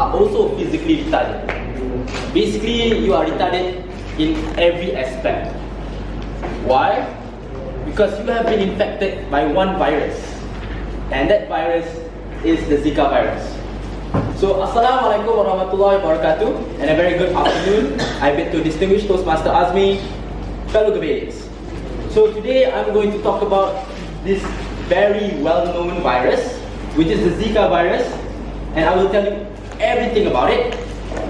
are also physically retarded. Basically, you are retarded in every aspect. Why? Because you have been infected by one virus, and that virus is the Zika virus. So, Assalamualaikum warahmatullahi wabarakatuh, and a very good afternoon. I bid to distinguished Toastmaster Azmi, fellow Gavelians. So today I'm going to talk about this very well-known virus, which is the Zika virus, and I will tell you everything about it,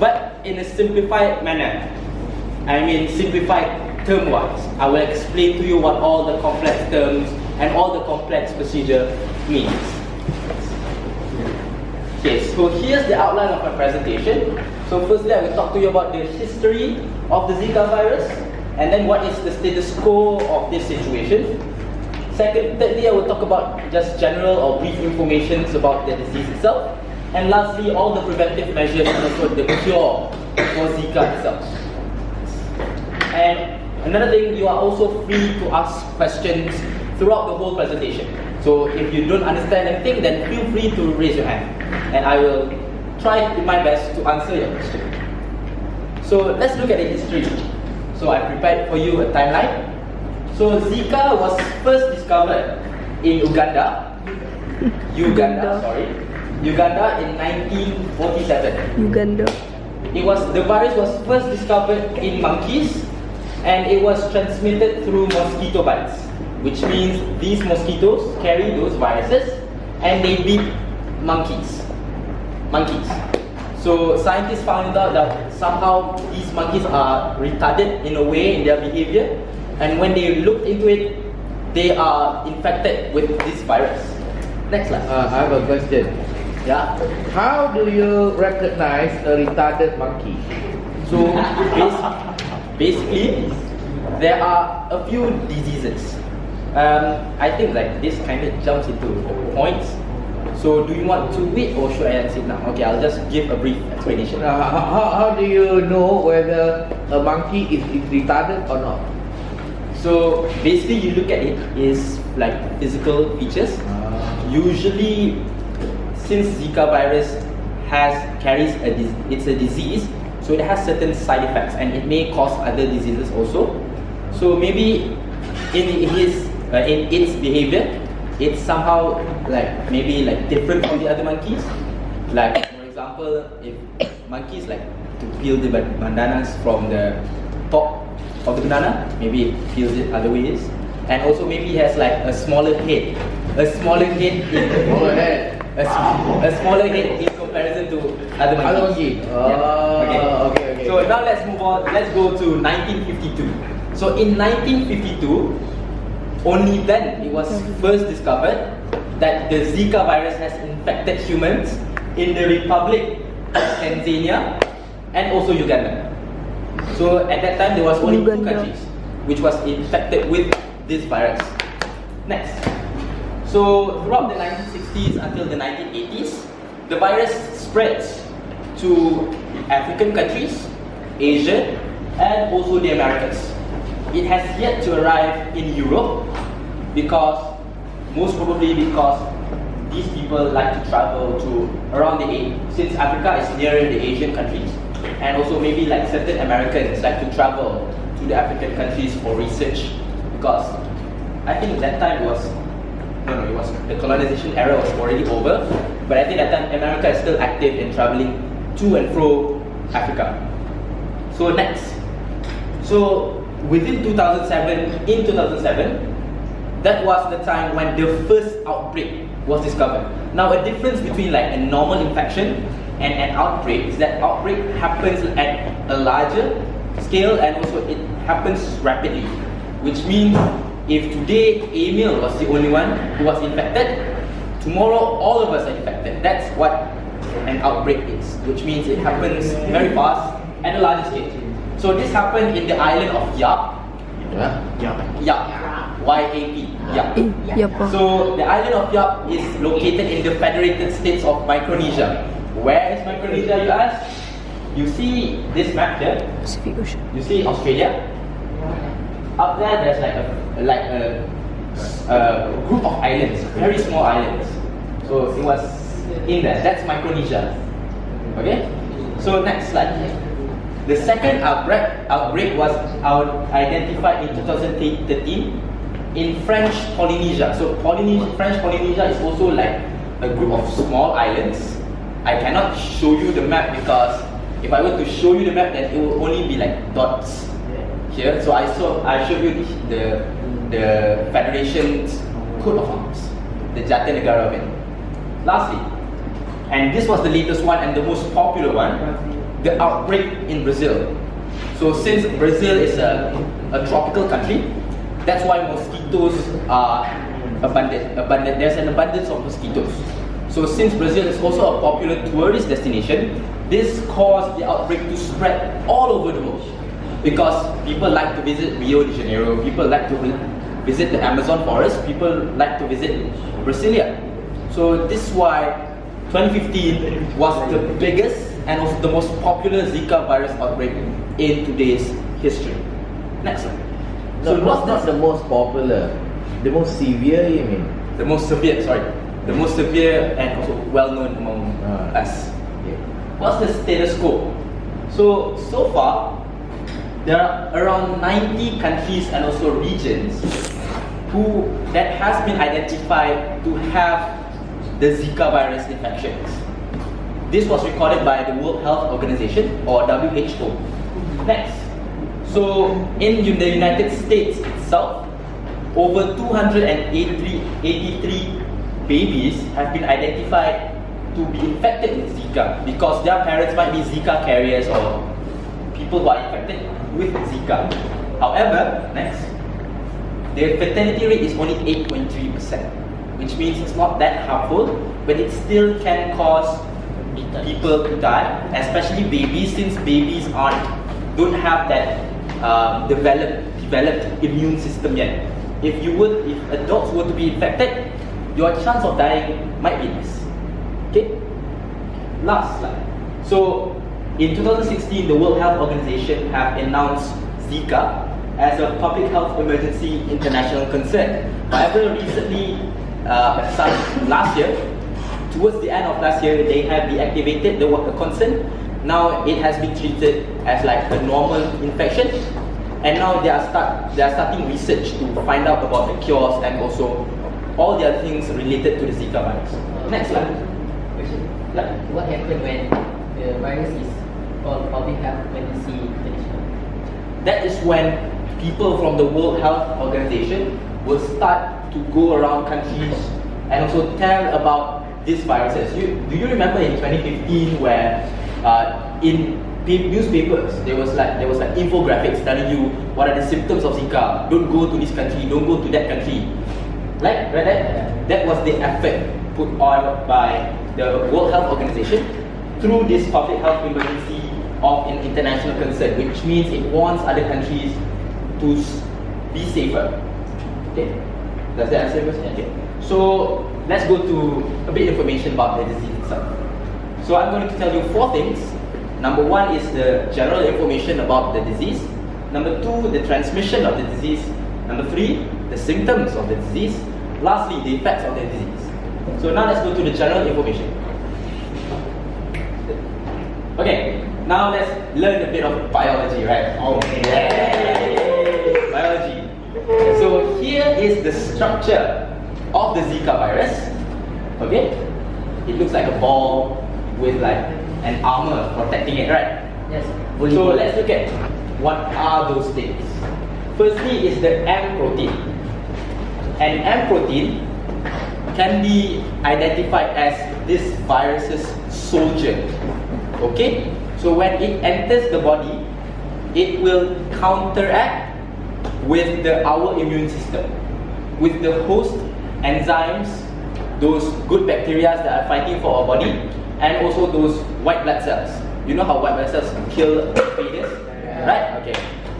but in a simplified manner. I mean simplified term-wise. I will explain to you what all the complex terms and all the complex procedure means. Okay, so here's the outline of my presentation. So firstly, I will talk to you about the history of the Zika virus, and then what is the status quo of this situation. Thirdly, I will talk about just general or brief information about the disease itself. And lastly, all the preventive measures and also the cure for Zika itself. And another thing, you are also free to ask questions throughout the whole presentation. So if you don't understand anything, then feel free to raise your hand, and I will try my best to answer your question. So let's look at the history. So I prepared for you a timeline. So Zika was first discovered in Uganda in 1947. The virus was first discovered in monkeys, and it was transmitted through mosquito bites, which means these mosquitoes carry those viruses and they bit monkeys. So scientists found out that somehow these monkeys are retarded in a way in their behavior, and when they looked into it, they are infected with this virus. Next slide. I have a question. Yeah. How do you recognize a retarded monkey? So basically, there are a few diseases. I think like this kind of jumps into points. So do you want to wait or should I answer it now? Okay, I'll just give a brief explanation. How do you know whether a monkey is retarded or not? So basically, you look at it is like physical features. Usually, since Zika virus carries it's a disease, so it has certain side effects and it may cause other diseases also. So maybe in its behavior, it's somehow maybe different from the other monkeys. Like for example, if monkeys like to peel the bananas from the top of the banana, maybe it peels it other ways, and also maybe it has like a smaller head in comparison to other monkeys. Okay. So now let's move on. Let's go to 1952. So in 1952, only then it was first discovered that the Zika virus has infected humans in the Republic of Tanzania and also Uganda. So at that time there was only two countries which was infected with this virus. Next. So throughout the 1960s until the 1980s, the virus spreads to African countries, Asia, and also the Americas. It has yet to arrive in Europe most probably because these people like to travel to around since Africa is nearer the Asian countries, and also maybe like certain Americans like to travel to the African countries for research, because I think that time the colonization era was already over, but I think that time America is still active in traveling to and fro Africa. So next. So within 2007, that was the time when the first outbreak was discovered. Now a difference between like a normal infection and an outbreak is that outbreak happens at a larger scale and also it happens rapidly, which means if today Emil was the only one who was infected, tomorrow all of us are infected. That's what an outbreak is, which means it happens very fast at a larger scale. So this happened in the island of Yap. Y-A-P. Yap. So the island of Yap is located in the Federated States of Micronesia. Where is Micronesia, you ask? You see this map here? Pacific Ocean. You see Australia? Up there, there's like a group of islands, very small islands. So it was in there. That's Micronesia. Okay? So next slide. The second outbreak was identified in 2013 in French Polynesia. So French Polynesia is also like a group of small islands. I cannot show you the map because if I were to show you the map, then it will only be like dots here. So I showed you the Federation's coat of arms, the Jati Negara of it. Lastly, and this was the latest one and the most popular one, the outbreak in Brazil. So since Brazil is a tropical country, that's why mosquitoes are abundant. There's an abundance of mosquitoes. So since Brazil is also a popular tourist destination, this caused the outbreak to spread all over the world. Because people like to visit Rio de Janeiro, people like to visit the Amazon forest, people like to visit Brasilia. So this is why 2015 was the biggest and also the most popular Zika virus outbreak in today's history. Next slide. So not the most popular, the most severe, you mean? The most severe, sorry. The most severe and also well known among us. Yeah. What's the status quo? So far, there are around 90 countries and also regions that has been identified to have the Zika virus infections. This was recorded by the World Health Organization or WHO. Next. So in the United States itself, over 283 babies have been identified to be infected with Zika because their parents might be Zika carriers or people who are infected with Zika. However, next, the fatality rate is only 8.3%, which means it's not that harmful, but it still can cause people to die, especially babies, since babies don't have that developed immune system yet. If adults were to be infected, your chance of dying might be less. Okay? Last slide. So, in 2016, the World Health Organization have announced Zika as a public health emergency international concern. However, recently, last year, towards the end of last year, they have deactivated the concern. Now it has been treated as like a normal infection, and now they are starting research to find out about the cures and also all the other things related to the Zika virus. Next slide. What happened when the virus is called public health emergency international? That is when people from the World Health Organization will start to go around countries and also tell about these viruses. Do you remember in 2015 where in newspapers there was like infographics telling you what are the symptoms of Zika? Don't go to this country, don't go to that country. Right? That was the effort put on by the World Health Organization through this public health emergency of an international concern, which means it wants other countries to be safer. Okay? Does that answer your question? Okay. So let's go to a bit information about the disease itself. So I'm going to tell you 4 things. Number 1 is the general information about the disease. Number 2, the transmission of the disease. Number 3, the symptoms of the disease. Lastly, the effects of the disease. So now let's go to the general information. Okay, now let's learn a bit of biology, right? Okay. Biology. So here is the structure of the Zika virus. Okay, it looks like a ball with like an armor protecting it, right? Yes. So let's look at what are those things. Firstly is the M protein. And M protein can be identified as this virus's soldier. Okay? So when it enters the body, it will counteract with our immune system, with the host enzymes, those good bacteria that are fighting for our body, and also those white blood cells. You know how white blood cells kill failures? Right? Okay.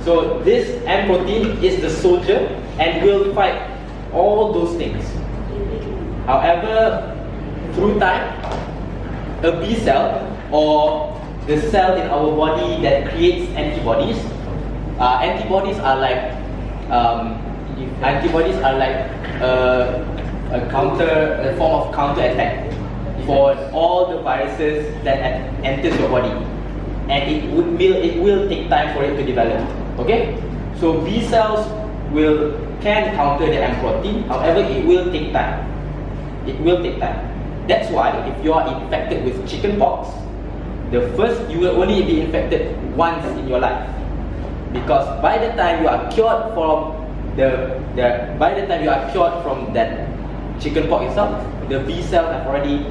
So this M protein is the soldier and will fight all those things. However, through time, a B cell or the cell in our body that creates antibodies, antibodies are like a form of counter attack for all the viruses that enters your body. and it will take time for it to develop. Okay, so B cells can counter the M protein. However, it will take time. It will take time. That's why if you are infected with chickenpox, you will only be infected once in your life, because by the time you are cured from that chickenpox itself, the B cells have already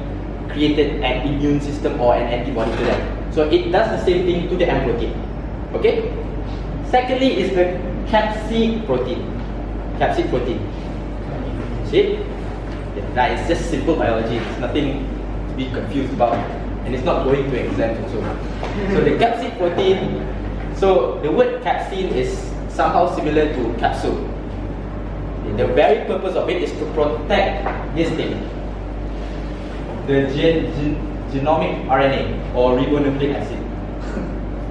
created an immune system or an antibody to that. So it does the same thing to the M protein. Okay. Secondly is the capsid protein. Capsid protein. See? That is just simple biology. It's nothing to be confused about, and it's not going to exams also. So the capsid protein. So the word capsid is somehow similar to capsule. The very purpose of it is to protect this thing, the genomic RNA or ribonucleic acid.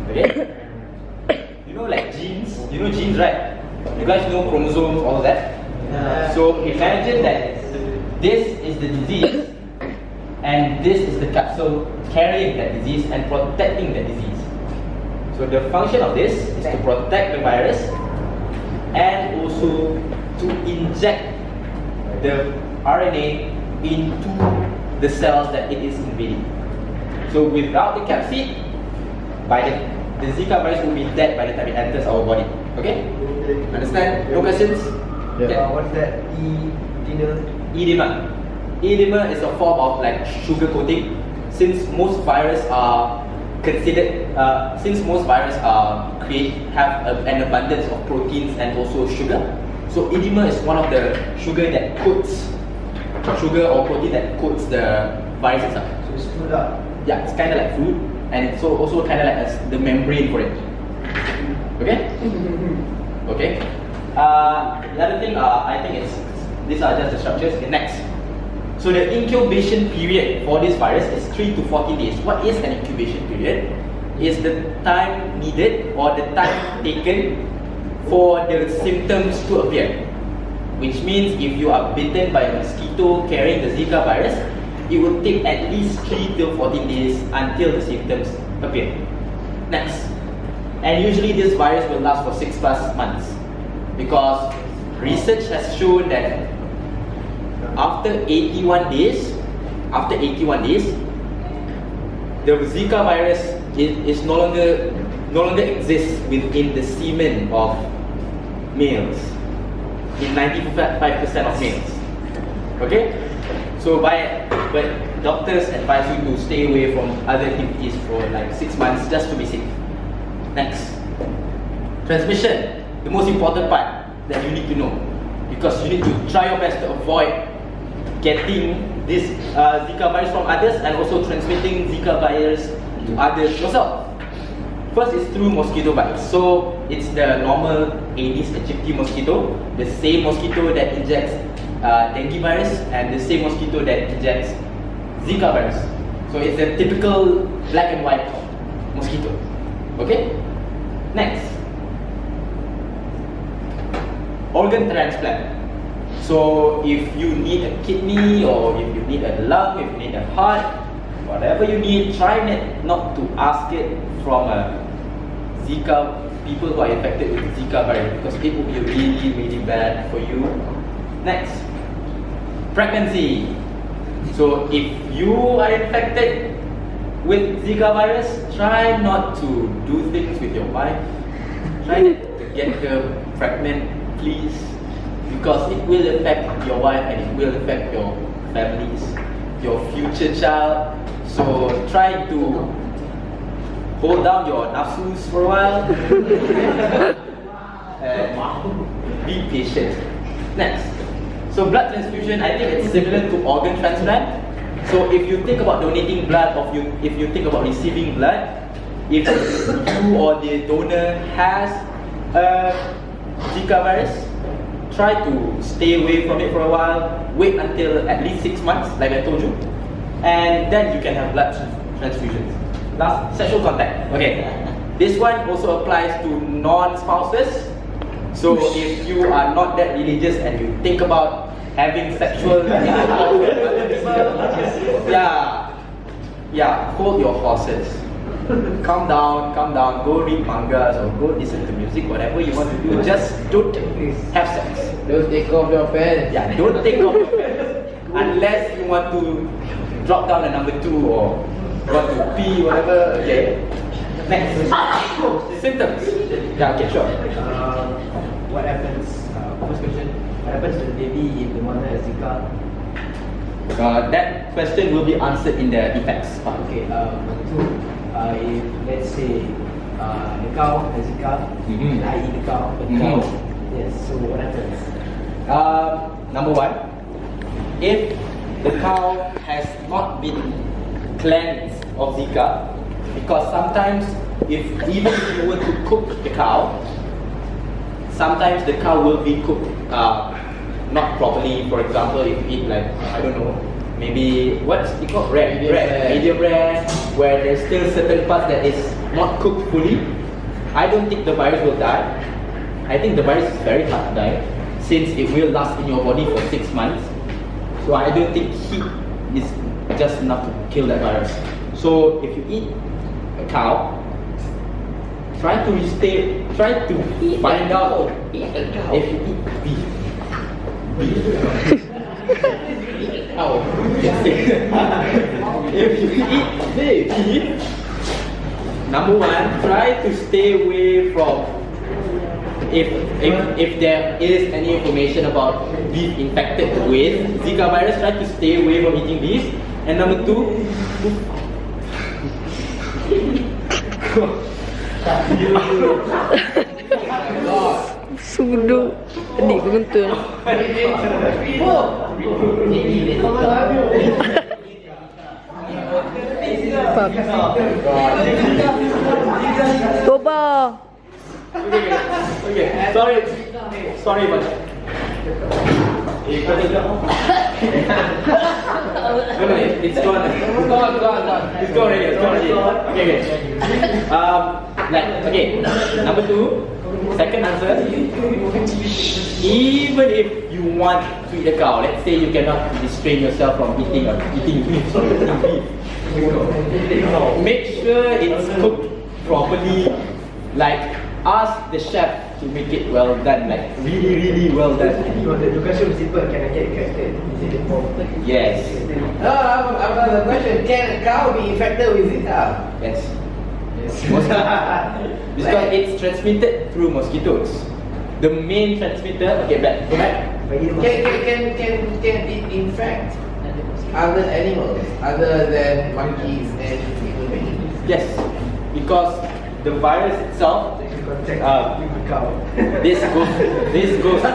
Okay? You know, like genes. You know genes, right? You guys know chromosomes, all that. So imagine that this is the disease, and this is the capsule carrying that disease and protecting that disease. So the function of this is to protect the virus and also to inject the RNA into the cells that it is invading. So without the capsid, the Zika virus will be dead by the time it enters our body. Okay? Understand? No questions? Yeah. What's that? Edema. Edema is a form of like sugar coating. Since most viruses have an abundance of proteins and also sugar. So edema is one of the sugar or protein that coats the virus itself. So it's food up. Yeah, it's kind of like food, and it's also kind of like the membrane for it. Okay? Okay. The other thing, I think these are just the structures. Okay, next. So the incubation period for this virus is 3 to 14 days. What is an incubation period? Is the time needed or the time taken for the symptoms to appear. Which means if you are bitten by a mosquito carrying the Zika virus, it will take at least 3 to 14 days until the symptoms appear. Next. And usually this virus will last for 6+ months, because research has shown that after 81 days, the Zika virus is no longer exists within the semen of males, in 95% of males. Okay? So but doctors advise you to stay away from other activities for like 6 months just to be safe. Next. Transmission, the most important part that you need to know, because you need to try your best to avoid getting this Zika virus from others and also transmitting Zika virus to others yourself. First is through mosquito bites. So it's the normal Aedes aegypti mosquito, the same mosquito that injects dengue virus and the same mosquito that injects Zika virus. So it's a typical black and white mosquito. Okay? Next. Organ transplant. So if you need a kidney, or if you need a lung, if you need a heart, whatever you need, try not to ask it from people who are infected with Zika virus, because it will be really, really bad for you. Next, pregnancy. So if you are infected with Zika virus, try not to do things with your wife. Try not to get her pregnant, please, because it will affect your wife and it will affect your families, your future child. So try to hold down your nafsus for a while and be patient. Next. So blood transfusion, I think it's similar to organ transplant. So if you think about donating blood, or if you think about receiving blood, if you or the donor has Zika virus, try to stay away from it for a while. Wait until at least 6 months, like I told you, and then you can have blood transfusions. Last, sexual contact. Okay, this one also applies to non-spouses. So if you are not that religious and you think about having sexual intercourse with other people, hold your horses. calm down, go read mangas or go listen to music, whatever you want to do, just don't have sex. Don't take off your pants. Yeah, don't take off your pants unless you want to drop down a number 2 or want to pee, whatever. Okay. Next. Symptoms. Yeah, okay, sure. What happens? First question. What happens to the baby if the mother has Zika? That question will be answered in the effects part. Okay. Number 2. If let's say the cow has Zika, and I eat the cow, yes. So what happens? Number 1, if the cow has not been cleansed of Zika, because sometimes even if you were to cook the cow, sometimes the cow will be cooked not properly. For example, if you eat like, I don't know, maybe what's it called? Medium rare, where there's still certain parts that is not cooked fully. I don't think the virus will die. I think the virus is very hard to die, since it will last in your body for 6 months. So I don't think heat is just enough to kill that virus. So if you eat a cow, try to find out if you eat beef. Oh. If you eat beef, number 1, try to stay away from, if there is any information about beef infected with Zika virus, try to stay away from eating beef. And number 2, Sudu adik penonton. Toba. Okay. Sorry, but no, it's gone. It's gone already. Okay. Number 2, second answer. Even if you want to eat a cow, let's say you cannot restrain yourself from eating beef. Make sure it's cooked properly. Like, ask the chef to make it well done, like really well done. The question is simple. Can I get infected? Is it for? Yes. I've got the question. Can a cow be infected with Zika? Yes. Because it's transmitted through mosquitoes. The main transmitter. Okay, go back. Can it infect other animals other than monkeys and humans? Yes, because the virus itself. This goes. It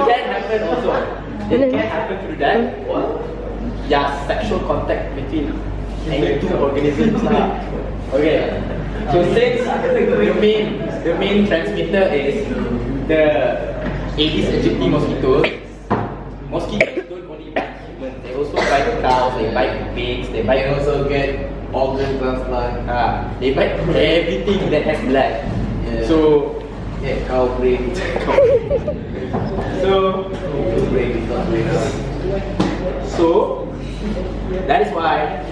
can happen also. It can happen through that. Yeah, sexual contact between any 2 organisms. Okay. So since the main transmitter is the Aedes aegypti mosquitoes don't only bite humans. They also bite cows. They bite pigs. They Might also get organ transplant. They bite everything that has blood. Yeah. So Cow brain. So that is why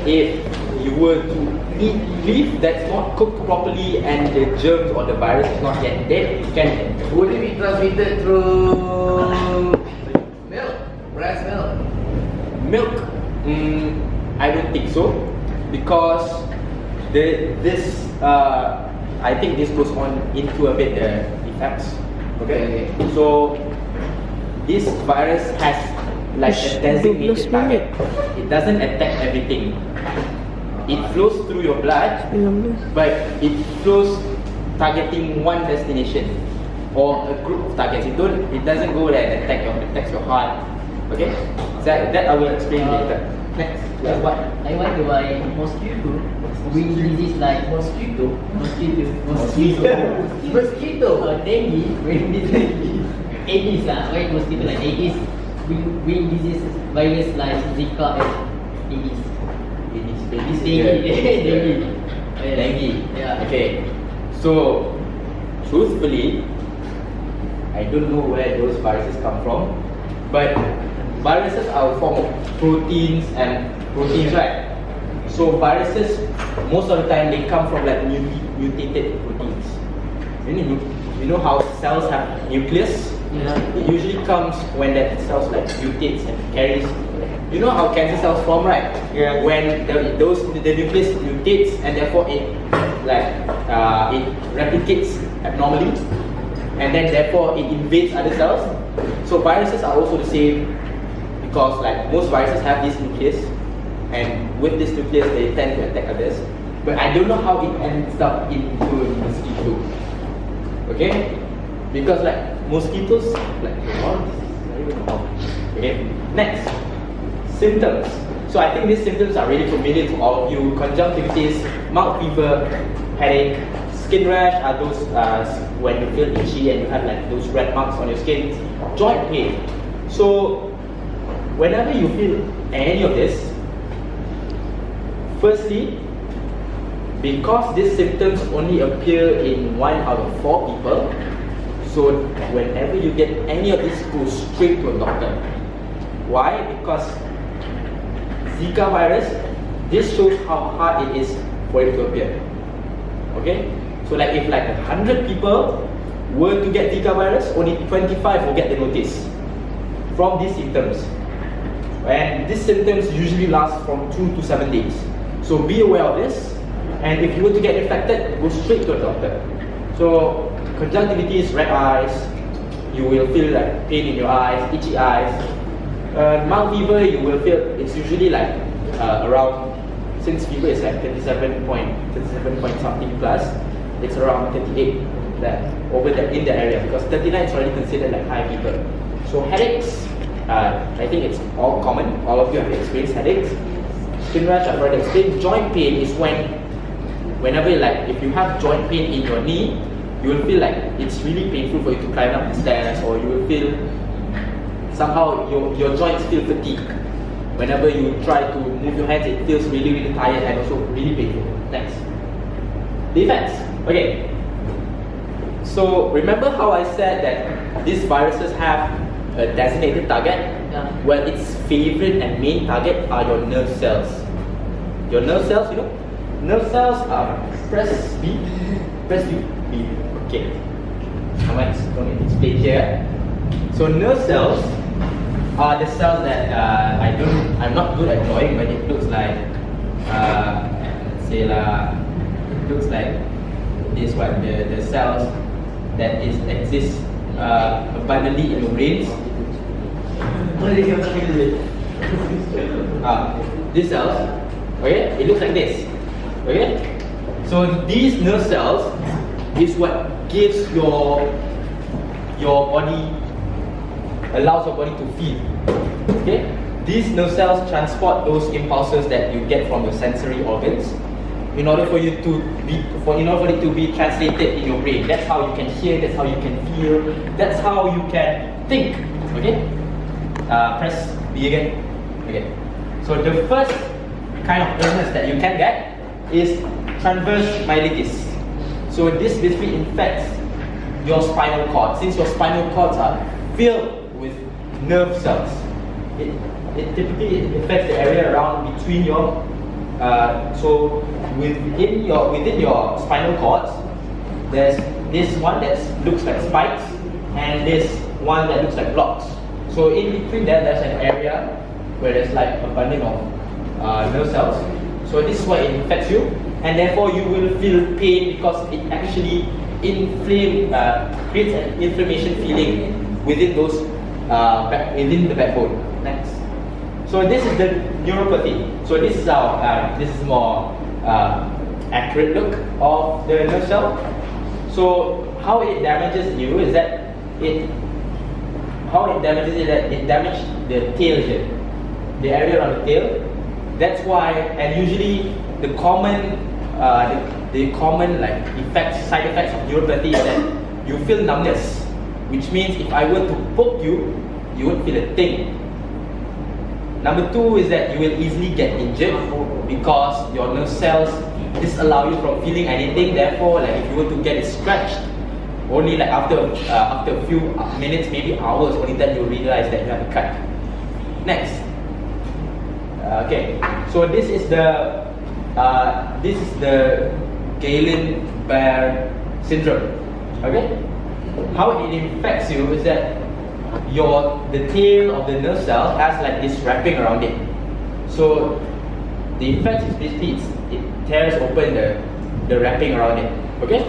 if you were to eat beef that's not cooked properly and the germs or the virus is not yet dead, it can. Would it be transmitted through milk? Breast milk? I don't think so, because I think this goes on into a bit the effects. Okay. So this virus has like a designated target. It doesn't attack everything. It flows through your blood, but it flows targeting one destination or a group of targets. It doesn't go there and attacks your heart. Okay? So that I will explain later. Next. I want to buy mosquito disease like mosquito, dengue, Aedes why mosquito like Aedes, wing disease virus like Zika and Aedes. Dengue. Yeah. Okay. So, truthfully, I don't know where those viruses come from, but viruses are a form of proteins, right? So viruses, most of the time, they come from like mutated proteins. You know how cells have nucleus? Yeah. It usually comes when that cells like mutates and carries. You know how cancer cells form, right? Yeah. When the nucleus mutates and therefore it replicates abnormally, and then therefore it invades other cells. So viruses are also the same, because like most viruses have this nucleus, and with this nucleus they tend to attack others. But I don't know how it ends up into a mosquito. Okay? Because like mosquitoes, like what? I don't even know. Okay. Next, symptoms. So I think these symptoms are really familiar to all of you. Conjunctivitis, mild fever, headache, skin rash are those when you feel itchy and you have like those red marks on your skin. Joint pain. So whenever you feel any of this, firstly, because these symptoms only appear in 1 out of 4 people, so whenever you get any of this, go straight to a doctor. Why? Because Zika virus, this shows how hard it is for it to appear. Okay? So like if like 100 people were to get Zika virus, only 25 will get the notice from these symptoms. And these symptoms usually last from 2 to 7 days. So be aware of this. And if you were to get infected, go straight to a doctor. So conjunctivitis, red eyes, you will feel like pain in your eyes, itchy eyes. Mild fever, you will feel it's usually like around, since fever is like 37 point something plus, it's around 38 over there in the area, because 39 is already considered like high fever. So headaches, I think it's all common. All of you have experienced headaches. Skin rash, I've already explained. Joint pain is whenever like if you have joint pain in your knee, you will feel like it's really painful for you to climb up the stairs, or you will feel somehow your joints feel fatigued. Whenever you try to move your hands, it feels really, really tired and also really painful. Next. Defense. Okay. So remember how I said that these viruses have a designated target? Yeah. Well, its favorite and main target are your nerve cells. Your nerve cells, you know? Nerve cells are, press B. Okay. I'm going to explain here. So nerve cells are the cells that I'm not good at drawing, but it looks like let's say it looks like this one, the cells that exist abundantly in your brains. These cells, okay, it looks like this. Okay, so these nerve cells is what gives your body, allows your body to feel. Okay, these nerve cells transport those impulses that you get from your sensory organs in order for it to be translated in your brain. That's how you can hear, that's how you can feel, that's how you can think. Okay, press B again. Okay, so the first kind of illness that you can get is transverse myelitis. So this basically infects your spinal cord. Since your spinal cords are filled with nerve cells, it typically affects the area around between your so within your spinal cords, there's this one that looks like spikes and this one that looks like blocks. So in between there's an area where there's like abundance of nerve cells. So this is why it infects you, and therefore you will feel pain because it actually creates an inflammation feeling within those within the backbone. Next. So this is the neuropathy. So this is our this is more accurate look of the nerve cell. So how it damages you is that it damages the tail here, the area around the tail. That's why, and usually the common like side effects of neuropathy is that you feel numbness, which means if I were to poke you, you won't feel a thing. Number two is that you will easily get injured because your nerve cells disallow you from feeling anything. Therefore, like if you were to get it scratched, only like after a few minutes, maybe hours, only then you realize that you have a cut. Next. Okay. So this is the Guillain-Barré syndrome. Okay. How it infects you is that the tail of the nerve cell has like this wrapping around it. So the effect is basically it tears open the wrapping around it. Okay?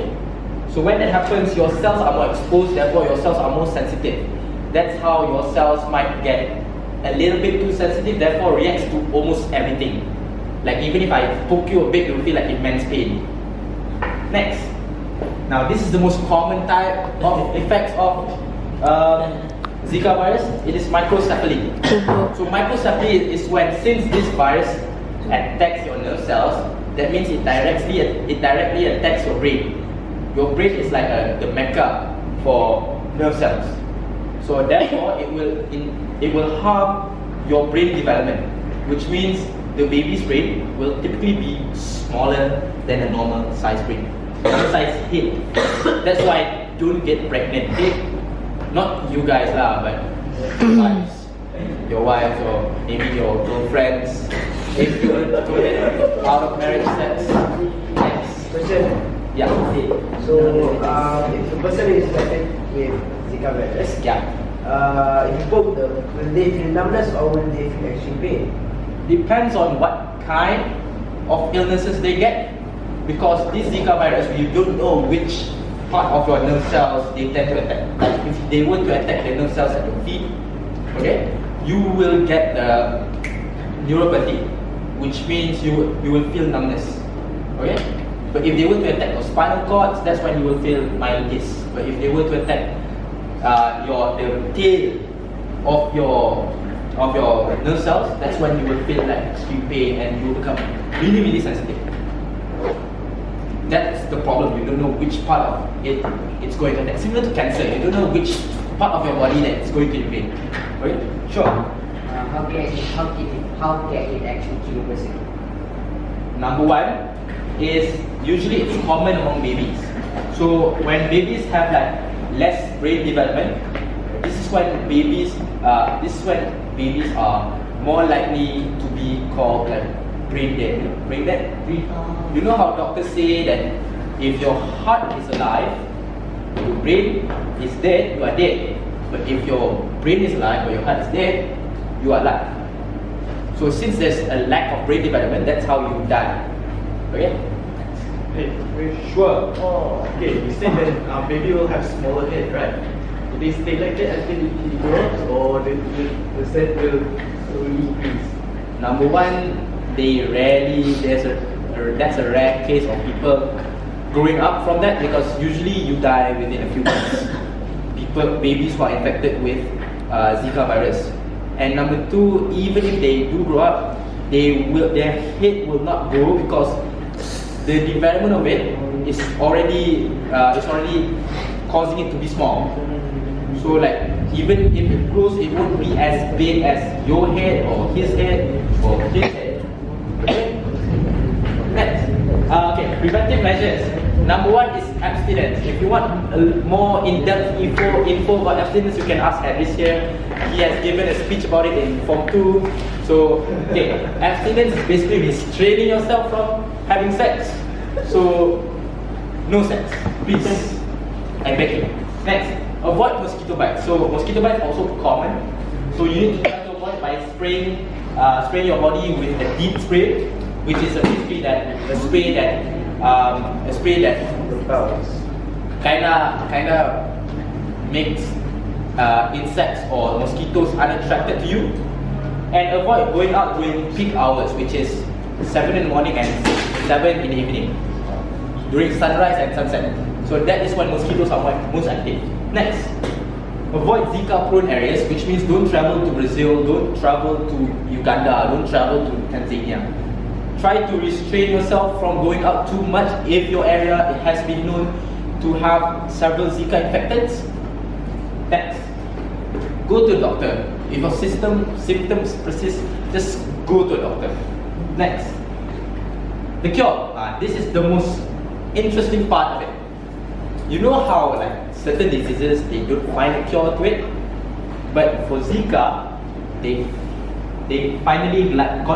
So when that happens, your cells are more exposed, therefore your cells are more sensitive. That's how your cells might get a little bit too sensitive, therefore reacts to almost everything. Like even if I poke you a bit, you'll feel like immense pain. Next. Now this is the most common type of effects of Zika virus. It is microcephaly. So microcephaly is when, since this virus attacks your nerve cells, that means it directly attacks your brain. Your brain is like the mecca for nerve cells. So therefore, it will harm your brain development, which means the baby's brain will typically be smaller than a normal size brain, normal size head. That's why don't get pregnant. Not you guys lah, but your wives or maybe your girlfriends. If you want to get out of marriage sex. Next question. Yeah. So if the person is infected with Zika virus, if you poke them, will they feel numbness or will they feel extreme pain? Depends on what kind of illnesses they get, because this Zika virus, we don't know which part of your nerve cells they tend to attack. Like if they were to attack the nerve cells at your feet, okay, you will get the neuropathy, which means you will feel numbness. Okay, but if they were to attack your spinal cords, that's when you will feel myalgias. But if they were to attack the tail of your nerve cells, that's when you will feel like extreme pain and you will become really sensitive. That's the problem. You don't know which part of it's going to attack. Similar to cancer, you don't know which part of your body that it's going to invade. Okay, sure. How can it actually kill a person? Number one is usually it's common among babies. So when babies have like less brain development, this is when babies are more likely to be called like brain dead. Brain dead. You know how doctors say that if your heart is alive, your brain is dead, you are dead. But if your brain is alive or your heart is dead, you are alive. So since there's a lack of brain development, that's how you die. Okay? Sure. Oh, okay. You said that baby will have smaller head, right? Do they stay like that until it grows, or the set will slowly increase? Number one, they rarely. That's a rare case of people growing up from that, because usually you die within a few months. Babies who are infected with Zika virus. And number two, even if they do grow up, their head will not grow because the development of it is already causing it to be small. So like even if it grows, it won't be as big as your head or his head or his head. Okay. Next, okay, preventive measures. Number one is abstinence. If you want more in-depth info about abstinence, you can ask Harris here. He has given a speech about it in Form 2. So, okay, abstinence is basically restraining yourself from having sex. So, no sex, please. I beg you. Next, avoid mosquito bites. So, mosquito bites are also common. So, you need to try to avoid by spraying your body with a deep spray, which is a spray that kinda makes insects or mosquitoes unattracted to you. And avoid going out during peak hours, which is 7 in the morning and 7 in the evening, during sunrise and sunset. So that is when mosquitoes are most active. Next, avoid Zika-prone areas, which means don't travel to Brazil, don't travel to Uganda, don't travel to Tanzania. Try to restrain yourself from going out too much if your area has been known to have several Zika infectants. Next, go to a doctor. If your symptoms persist, just go to a doctor. Next, the cure. This is the most interesting part of it. You know how like certain diseases they don't find a cure to it, but for Zika, they they finally got